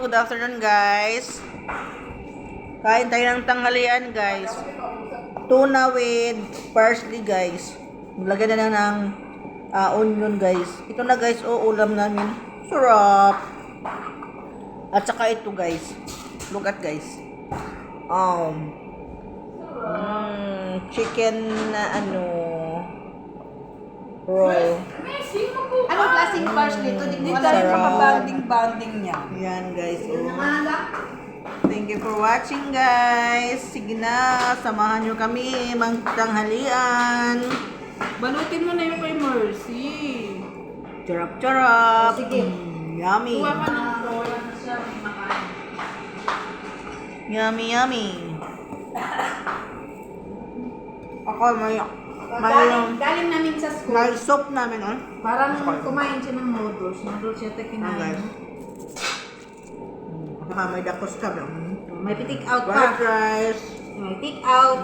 Good afternoon, guys. Kain tayo ng tanghalian, guys. Tuna with parsley, guys. Lagyan na lang ng onion, guys. Ito na, guys. Ulam namin. Sarap. At saka ito, guys. Look at, guys. Chicken na roll. Anong klaseng parsley ito? Di Hindi ko tayo alam. makabanding-banding niya. Yan, guys. Thank you for watching, guys. Sige na, samahan nyo kami magtanghalian. Balutin mo na yung kay Mercy. Charap-charap. Sige. Yummy. Kuha ka ng Wala na siya, may makain. Yummy, yummy. Ako, may Galing namin sa school. may soup namin, Parang kumain siya ng noodles. Noodles siya ito guys. kinain. Saka may dakos ka. May pitik out White pa. rice. May take out.